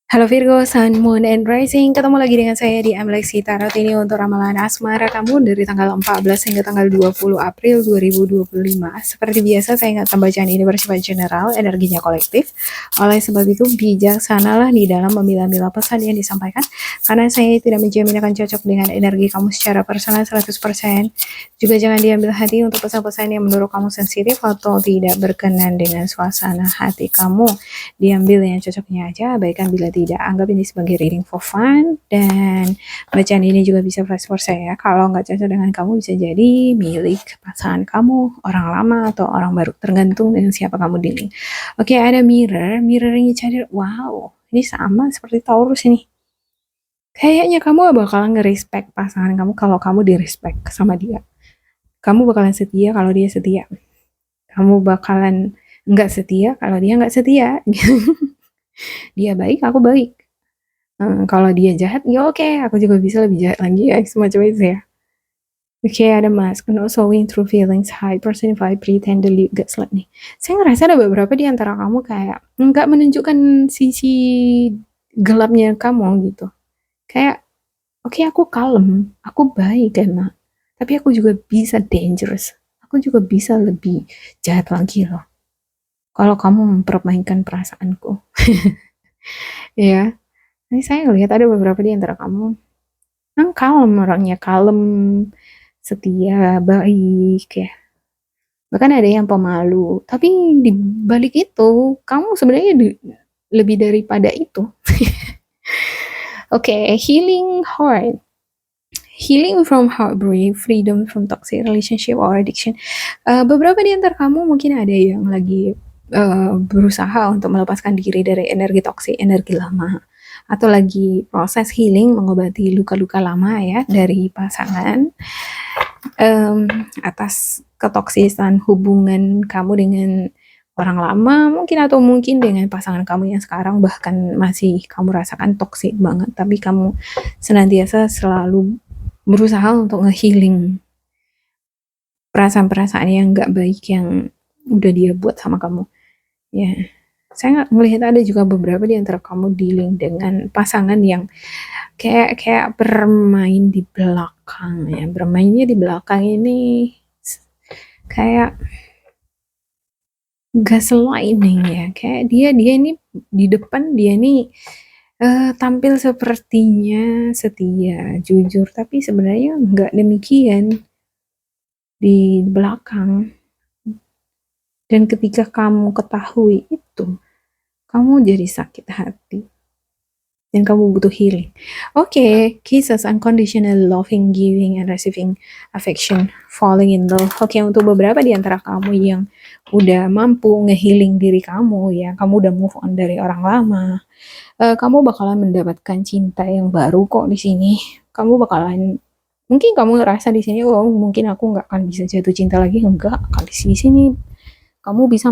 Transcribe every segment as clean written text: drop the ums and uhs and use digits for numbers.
Halo Virgo, Sun, Moon, and Rising. Ketemu lagi dengan saya di Amlexi Tarot ini untuk ramalan asmara kamu dari tanggal 14 hingga tanggal 20 April 2025. Seperti biasa, saya ingatkan bacaan ini bersifat general, energinya kolektif. Oleh sebab itu, bijaksanalah di dalam memilah-milah pesan yang disampaikan, karena saya tidak menjamin akan cocok dengan energi kamu secara personal 100%. Juga jangan diambil hati untuk pesan-pesan yang menurut kamu sensitif atau tidak berkenan dengan suasana hati kamu. Diambil yang cocoknya aja, abaikan bila tidak. Anggap ini sebagai reading for fun, dan bacaan ini juga bisa vice versa ya. Kalau nggak cocok dengan kamu, bisa jadi milik pasangan kamu, orang lama atau orang baru, tergantung dengan siapa kamu dealing. Oke, ada mirror ini cair. Wow, ini sama seperti Taurus ini. Kayaknya kamu bakalan nge-respect pasangan kamu kalau kamu di-respect sama dia. Kamu bakalan setia kalau dia setia. Kamu bakalan nggak setia kalau dia nggak setia. Dia baik, aku baik. Kalau dia jahat, ya oke, aku juga bisa lebih jahat lagi ya, semacam itu ya. Oke, ada mask, not showing true feelings, high personified, pretend, delete, gaslight nih. Saya ngerasa ada beberapa di antara kamu kayak nggak menunjukkan sisi gelapnya kamu gitu. Kayak, oke, aku kalem, aku baik emang, tapi aku juga bisa dangerous. Aku juga bisa lebih jahat lagi loh. Kalau kamu mempermainkan perasaanku. Ya, ini saya lihat ada beberapa di antara kamu kan kalem, orangnya kalem, setia, baik ya. Bahkan ada yang pemalu. Tapi di balik itu, kamu sebenarnya lebih daripada itu. Oke, healing heart. Healing from heartbreak, freedom from toxic relationship or addiction. Beberapa di antara kamu mungkin ada yang lagi berusaha untuk melepaskan diri dari energi toksik, energi lama, atau lagi proses healing, mengobati luka-luka lama ya dari pasangan, atas ketoksisan hubungan kamu dengan orang lama mungkin, atau mungkin dengan pasangan kamu yang sekarang bahkan masih kamu rasakan toksik banget, tapi kamu senantiasa selalu berusaha untuk nge-healing perasaan-perasaan yang gak baik yang udah dia buat sama kamu ya. Saya melihat ada juga beberapa di antara kamu dealing dengan pasangan yang kayak bermain di belakang ya. Bermainnya di belakang ini kayak gaslighting ya. Kayak dia ini di depan, dia ini tampil sepertinya setia, jujur, tapi sebenarnya nggak demikian di belakang. Dan ketika kamu ketahui itu, kamu jadi sakit hati. Dan kamu butuh healing. Oke, kisses, unconditional loving, giving, and receiving affection, falling in love. Oke, untuk beberapa di antara kamu yang udah mampu nge-healing diri kamu ya, kamu udah move on dari orang lama, kamu bakalan mendapatkan cinta yang baru kok di sini. Kamu bakalan, mungkin kamu ngerasa di sini, oh mungkin aku nggak akan bisa jatuh cinta lagi. Enggak, di sini kamu bisa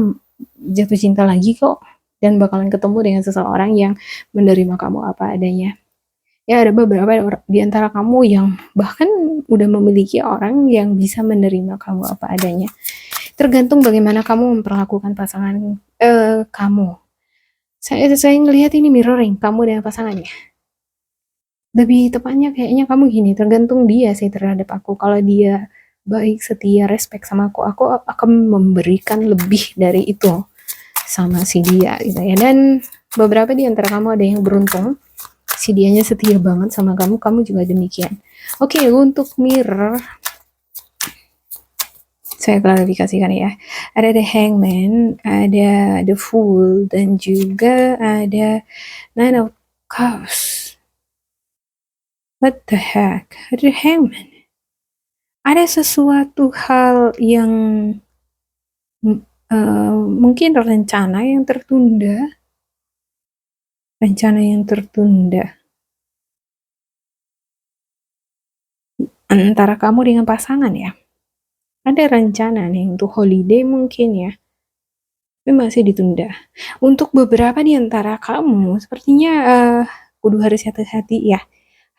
jatuh cinta lagi kok, dan bakalan ketemu dengan seseorang yang menerima kamu apa adanya. Ya, ada beberapa di antara kamu yang bahkan udah memiliki orang yang bisa menerima kamu apa adanya. Tergantung bagaimana kamu memperlakukan pasangan kamu. Saya ngelihat ini mirroring kamu dengan pasangannya. Lebih tepatnya kayaknya kamu gini, tergantung dia sih terhadap aku. Kalau dia baik, setia, respect sama aku akan memberikan lebih dari itu sama si dia gitu ya. Dan beberapa di antara kamu ada yang beruntung, si dianya setia banget sama kamu, kamu juga demikian. Oke, untuk mirror saya klarifikasikan ya. Ada The Hangman, ada The Fool, dan juga ada Nine of Cups. What the heck? The Hangman. Ada sesuatu hal yang mungkin rencana yang tertunda. Rencana yang tertunda antara kamu dengan pasangan ya. Ada rencana nih untuk holiday mungkin ya, tapi masih ditunda. Untuk beberapa di antara kamu, sepertinya kudu harus hati-hati ya.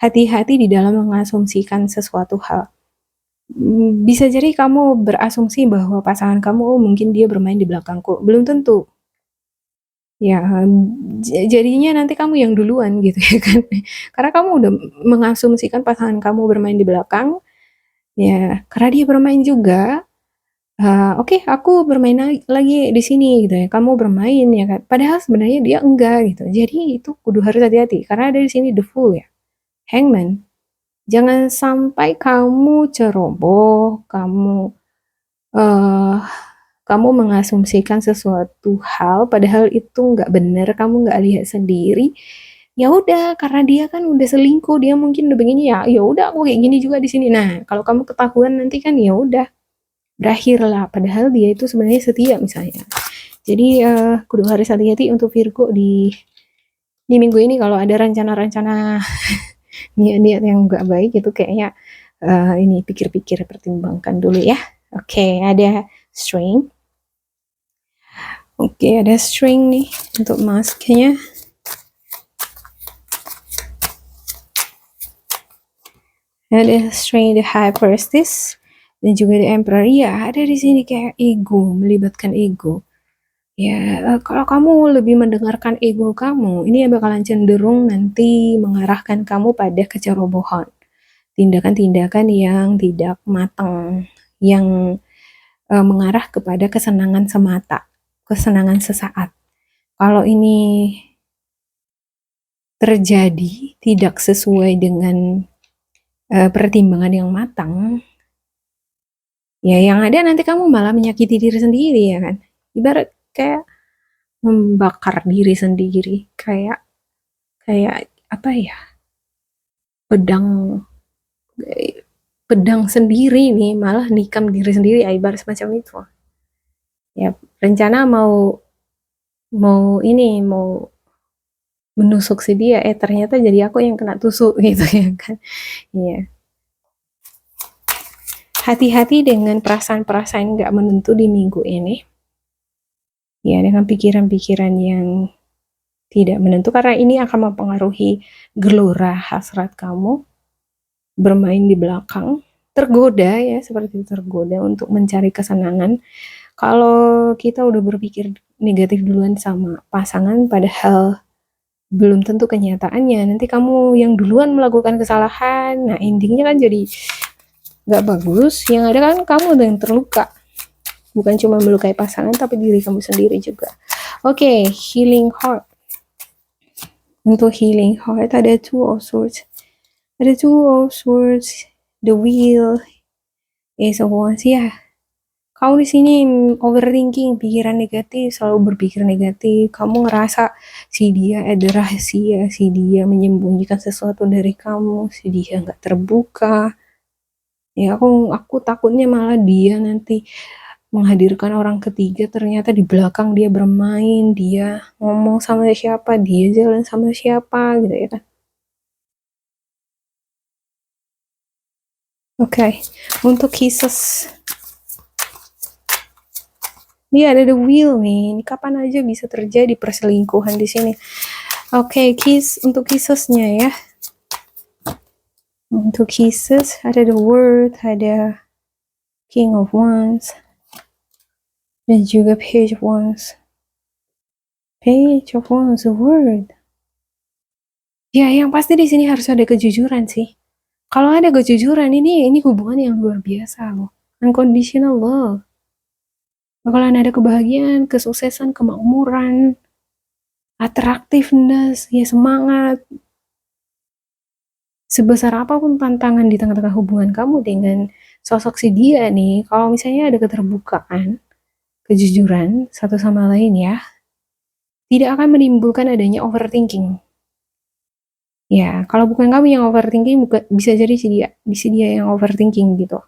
Hati-hati di dalam mengasumsikan sesuatu hal. Bisa jadi kamu berasumsi bahwa pasangan kamu, oh mungkin dia bermain di belakangku. Belum tentu. Ya, jadinya nanti kamu yang duluan gitu ya kan. Karena kamu udah mengasumsikan pasangan kamu bermain di belakang, ya karena dia bermain juga, "Oke, aku bermain lagi di sini," gitu ya, "kamu bermain," ya kan. Padahal sebenarnya dia enggak gitu. Jadi itu kudu harus hati-hati karena ada di sini the Fool ya, Hangman. Jangan sampai kamu ceroboh, eee, kamu mengasumsikan sesuatu hal padahal itu nggak bener, kamu nggak lihat sendiri. Ya udah, karena dia kan udah selingkuh, dia mungkin udah begini ya, ya udah aku kayak gini juga di sini. Nah, kalau kamu ketahuan nanti kan ya udah berakhirlah. Padahal dia itu sebenarnya setia misalnya. Jadi kudu harus hati-hati untuk Virgo di minggu ini kalau ada rencana-rencana niat-niat yang nggak baik itu kayaknya ini pikir-pikir pertimbangkan dulu ya. Oke, ada string. Oke, ada string nih untuk masknya. Ada string the High Priestess dan juga the Emperor. Ya, ada di sini kayak ego, melibatkan ego. Ya, kalau kamu lebih mendengarkan ego kamu, ini yang bakalan cenderung nanti mengarahkan kamu pada kecerobohan. Tindakan-tindakan yang tidak matang, yang mengarah kepada kesenangan semata, kesenangan sesaat. Kalau ini terjadi tidak sesuai dengan pertimbangan yang matang, ya yang ada nanti kamu malah menyakiti diri sendiri ya kan. Ibarat kayak membakar diri sendiri, kayak kayak apa ya? Pedang pedang sendiri nih malah nikam diri sendiri, ya, ibarat semacam itu. Ya, rencana mau mau ini mau menusuk si dia, ternyata jadi aku yang kena tusuk gitu ya kan. Iya. Hati-hati dengan perasaan-perasaan nggak menentu di minggu ini. Ya, dengan pikiran-pikiran yang tidak menentu karena ini akan mempengaruhi gelora hasrat kamu bermain di belakang, tergoda ya, seperti itu, tergoda untuk mencari kesenangan. Kalau kita udah berpikir negatif duluan sama pasangan padahal belum tentu kenyataannya, nanti kamu yang duluan melakukan kesalahan, nah endingnya kan jadi nggak bagus, yang ada kan kamu yang terluka, bukan cuma melukai pasangan tapi diri kamu sendiri juga. Oke, healing heart. Untuk healing heart ada two of swords, the wheel, ace of wands ya. Kamu di sini overthinking, pikiran negatif, selalu berpikir negatif. Kamu ngerasa si dia ada rahasia, si dia menyembunyikan sesuatu dari kamu, si dia nggak terbuka. Ya aku takutnya malah dia nanti menghadirkan orang ketiga, ternyata di belakang dia bermain, dia ngomong sama siapa, dia jalan sama siapa gitu ya kan. Oke, untuk kisses dia ada the wheel nih. Ini kapan aja bisa terjadi perselingkuhan di sini. Oke, untuk kissesnya ya. Untuk kisses ada the world, ada king of wands, dan juga page of wands. Page of wands, the world. Ya, yang pasti di sini harus ada kejujuran sih. Kalau ada kejujuran ini hubungan yang luar biasa loh. Unconditional love. Bakalan ada kebahagiaan, kesuksesan, kemakmuran, attractiveness, ya semangat. Sebesar apapun tantangan di tengah-tengah hubungan kamu dengan sosok si dia nih, kalau misalnya ada keterbukaan, kejujuran satu sama lain ya, tidak akan menimbulkan adanya overthinking. Ya, kalau bukan kamu yang overthinking, bisa jadi si dia yang overthinking gitu.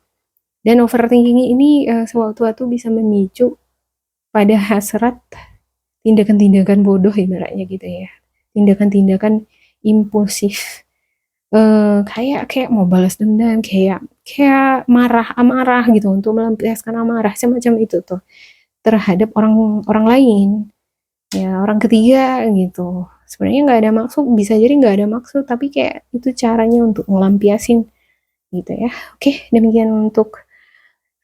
Dan overthinking ini sewaktu-waktu bisa memicu pada hasrat tindakan-tindakan bodoh ibaratnya gitu ya. Tindakan-tindakan impulsif. Kayak mau balas dendam, kayak marah, amarah gitu untuk melampiaskan amarah semacam itu tuh terhadap orang orang lain. Ya, orang ketiga gitu. Sebenarnya nggak ada maksud, bisa jadi nggak ada maksud, tapi kayak itu caranya untuk ngelampiasin gitu ya. Oke, demikian untuk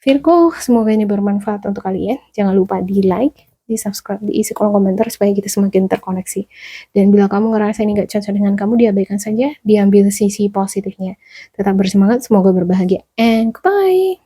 Virgo. Semoga ini bermanfaat untuk kalian. Jangan lupa di like, di subscribe, diisi kolom komentar supaya kita semakin terkoneksi. Dan bila kamu ngerasa ini gak cocok dengan kamu, diabaikan saja, diambil sisi positifnya. Tetap bersemangat, semoga berbahagia, and goodbye!